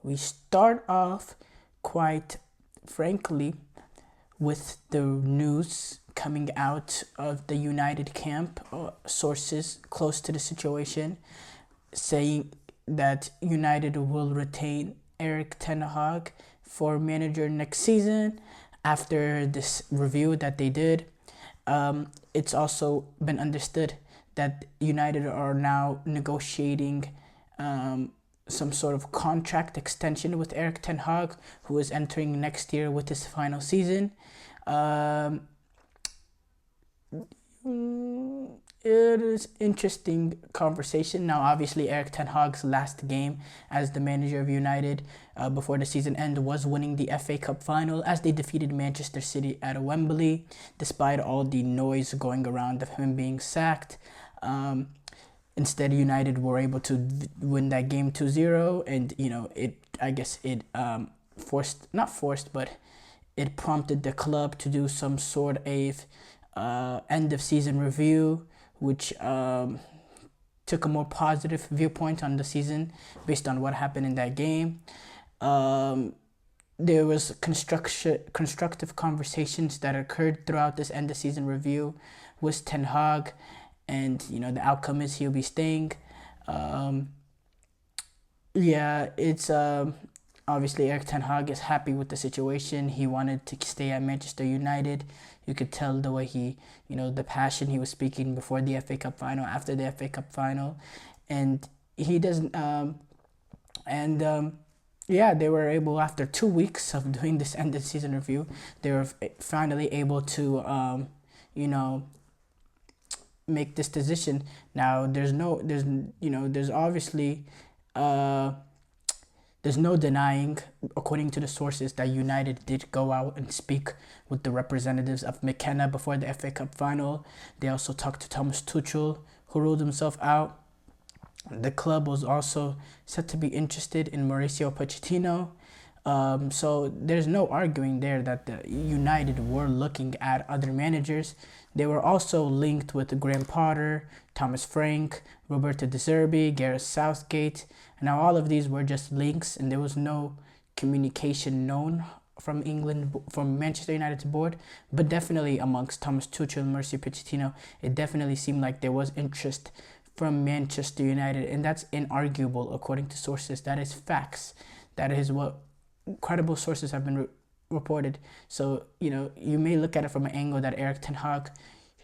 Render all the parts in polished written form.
We start off, quite frankly, with the news coming out of the United camp, sources close to the situation saying that United will retain Eric Ten Hag for manager next season after this review that they did. It's also been understood that United are now negotiating some sort of contract extension with Eric Ten Hag, who is entering next year with his final season. It is interesting conversation. Now, obviously, Eric Ten Hag's last game as the manager of United before the season end was winning the FA Cup final as they defeated Manchester City at Wembley, despite all the noise going around of him being sacked. Instead, United were able to win that game 2-0, and it prompted the club to do some sort of end of season review, which took a more positive viewpoint on the season based on what happened in that game. There was constructive conversations that occurred throughout this end of season review with Ten Hag, and the outcome is he'll be staying. It's obviously Eric Ten Hag is happy with the situation. He wanted to stay at Manchester United. You could tell the way he, the passion he was speaking before the FA Cup final, after the FA Cup final, and he doesn't. They were able, after 2 weeks of doing this end of season review, they were finally able to, make this decision. Now, there's no denying, according to the sources, that United did go out and speak with the representatives of McKenna before the FA Cup final. They also talked to Thomas Tuchel, who ruled himself out. The club was also said to be interested in Mauricio Pochettino. So there's no arguing there that the United were looking at other managers. They were also linked with Graham Potter, Thomas Frank, Roberto De Zerbi, Gareth Southgate. Now, all of these were just links, and there was no communication known from Manchester United's board, but definitely amongst Thomas Tuchel and Mauricio Pochettino, it definitely seemed like there was interest from Manchester United, and that's inarguable according to sources. That is facts. That is what credible sources have been reported. So, you may look at it from an angle that Eric Ten Hag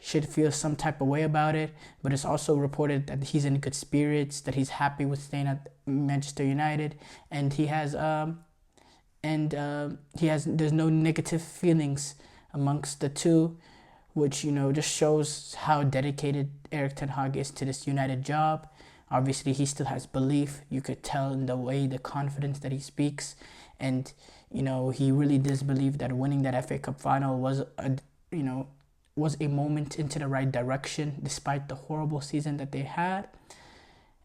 should feel some type of way about it, but it's also reported that he's in good spirits, that he's happy with staying at Manchester United, and there's no negative feelings amongst the two, which just shows how dedicated Eric Ten Hag is to this United job. Obviously, he still has belief. You could tell in the confidence that he speaks, and he really does believe that winning that FA Cup final was a moment into the right direction, despite the horrible season that they had.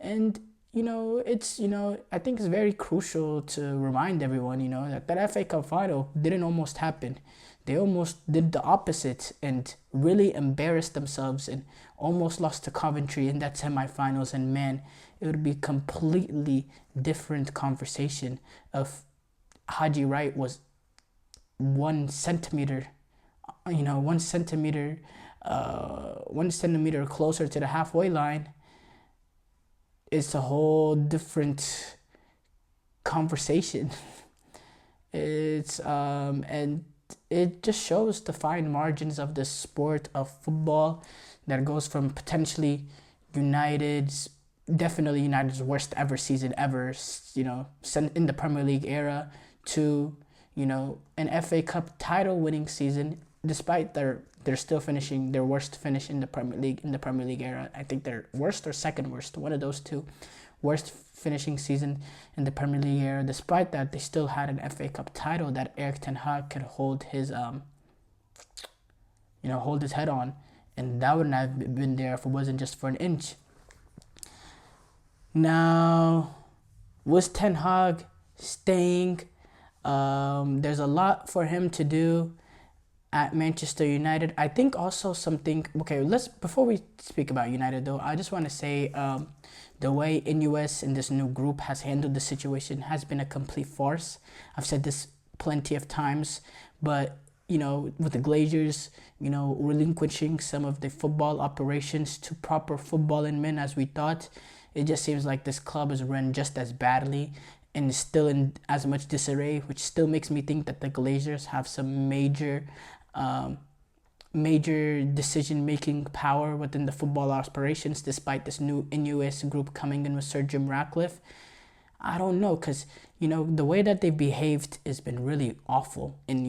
And I think it's very crucial to remind everyone, that FA Cup final didn't almost happen. They almost did the opposite and really embarrassed themselves and almost lost to Coventry in that semifinals. And man, it would be completely different conversation if Haji Wright was 1 centimeter closer to the halfway line. It's a whole different conversation. And it just shows the fine margins of the sport of football that goes from potentially United's worst ever season ever, in the Premier League era, to an FA Cup title winning season, despite they're still finishing their worst finish in the Premier League era. I think they're worst or second worst, one of those two, worst finishing season in the Premier League era. Despite that, they still had an FA Cup title that Eric Ten Hag could hold his head on, and that wouldn't have been there if it wasn't just for an inch. Now, was Ten Hag staying? There's a lot for him to do at Manchester United. I think also something, before we speak about United though, I just want to say the way NUS and this new group has handled the situation has been a complete farce. I've said this plenty of times, but with the Glazers, relinquishing some of the football operations to proper footballing men as we thought, it just seems like this club is run just as badly and is still in as much disarray, which still makes me think that the Glazers have some major decision-making power within the football operations, despite this new NUS group coming in with Sir Jim Ratcliffe. I don't know, because, the way that they've behaved has been really awful. And,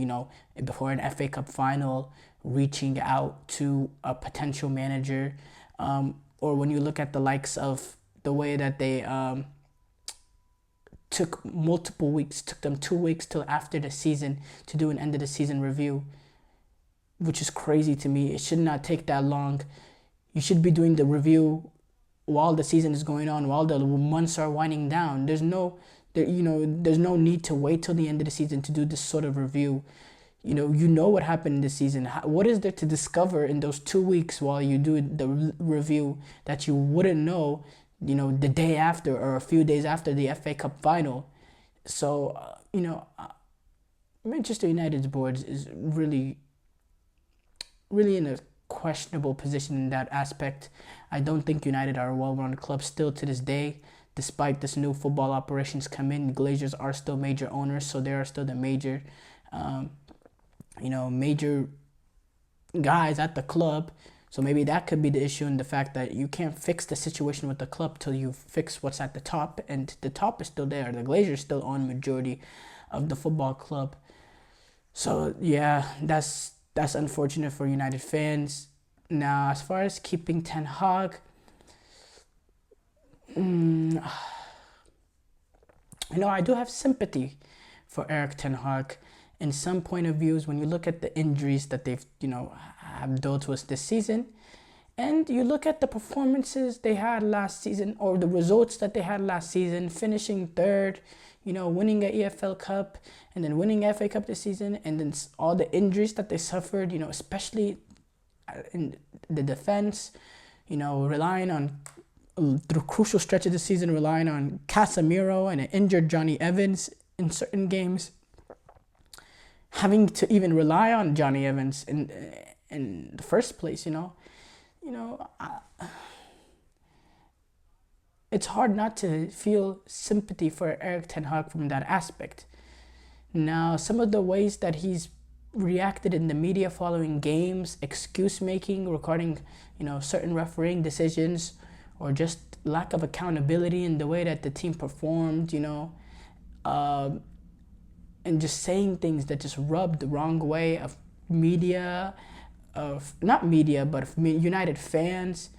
before an FA Cup final, reaching out to a potential manager, or when you look at the likes of the way that they took them 2 weeks till after the season to do an end of the season review, which is crazy to me. It should not take that long. You should be doing the review while the season is going on, while the months are winding down. There's no need to wait till the end of the season to do this sort of review. What happened this season. What is there to discover in those 2 weeks while you do the review that you wouldn't know, the day after or a few days after the FA Cup final? So, Manchester United's board is really in a questionable position in that aspect. I don't think United are a well-run club still to this day. Despite this new football operations come in, Glazers are still major owners, so they are still the major guys at the club. So maybe that could be the issue, in the fact that you can't fix the situation with the club till you fix what's at the top, and the top is still there. The Glazers still own majority of the football club. So yeah, that's unfortunate for United fans. Now, as far as keeping Ten Hag, I do have sympathy for Eric Ten Hag in some point of views when you look at the injuries that they've, have dealt with this season, and you look at the performances they had last season, or the results that they had last season, finishing third, winning an EFL Cup, and then winning FA Cup this season, and then all the injuries that they suffered, especially in the defense, relying on, through crucial stretches of the season, relying on Casemiro and an injured Johnny Evans in certain games, having to even rely on Johnny Evans in the first place, it's hard not to feel sympathy for Eric Ten Hag from that aspect. Now, some of the ways that he's reacted in the media following games, excuse making regarding, certain refereeing decisions, or just lack of accountability in the way that the team performed, and just saying things that just rubbed the wrong way of media, not media, but of United fans,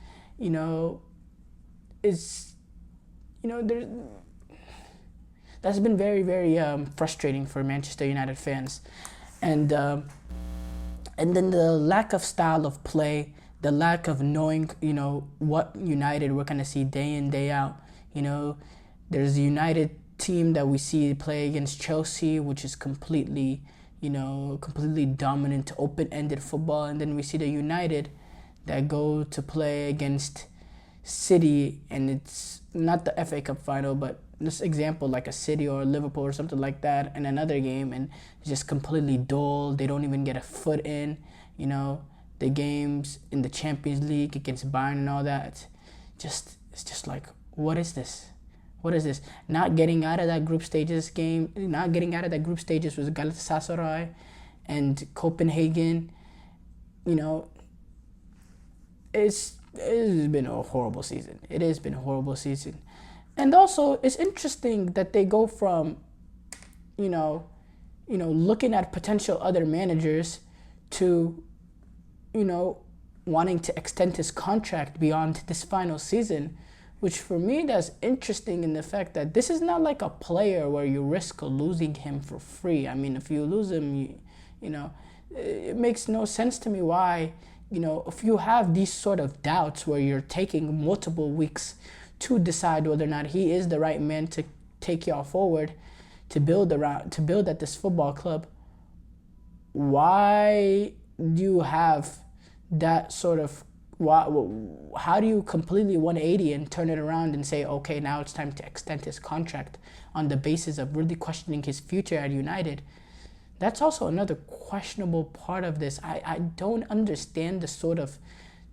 that's been very, very frustrating for Manchester United fans. And then the lack of style of play, the lack of knowing, what United we're going to see day in, day out. There's a United team that we see play against Chelsea, which is completely dominant, open-ended football. And then we see the United that go to play against City, and it's not the FA Cup final, but this example, like a City or Liverpool or something like that, in another game, and it's just completely dull. They don't even get a foot in, the games in the Champions League against Bayern and all that. It's just like, what is this? What is this? Not getting out of that group stages with Galatasaray and Copenhagen, it's been a horrible season. It has been a horrible season. And also, it's interesting that they go from, looking at potential other managers to, wanting to extend his contract beyond this final season, which for me, that's interesting in the fact that this is not like a player where you risk losing him for free. I mean, if you lose him, it makes no sense to me why, if you have these sort of doubts where you're taking multiple weeks to decide whether or not he is the right man to take y'all forward, to build at this football club, why do you have that sort of how do you completely 180 and turn it around and say, okay, now it's time to extend his contract on the basis of really questioning his future at United? That's also another questionable part of this. I don't understand the sort of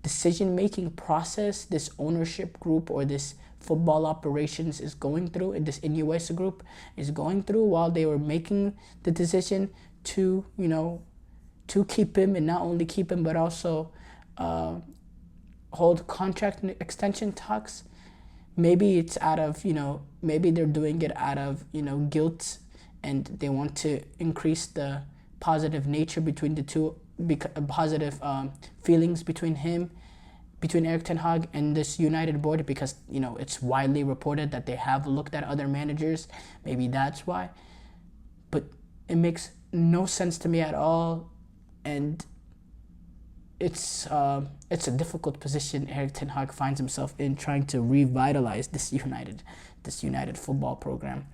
decision-making process this ownership group or this football operations is going through, and this NUS group is going through while they were making the decision to, to keep him, and not only keep him, but also hold contract extension talks. Maybe it's out of, maybe they're doing it out of, guilt, and they want to increase the positive nature between the two, positive feelings between Eric Ten Hag and this United board, because, it's widely reported that they have looked at other managers. Maybe that's why. But it makes no sense to me at all, and it's a difficult position Eric Ten Hag finds himself in, trying to revitalize this United football program.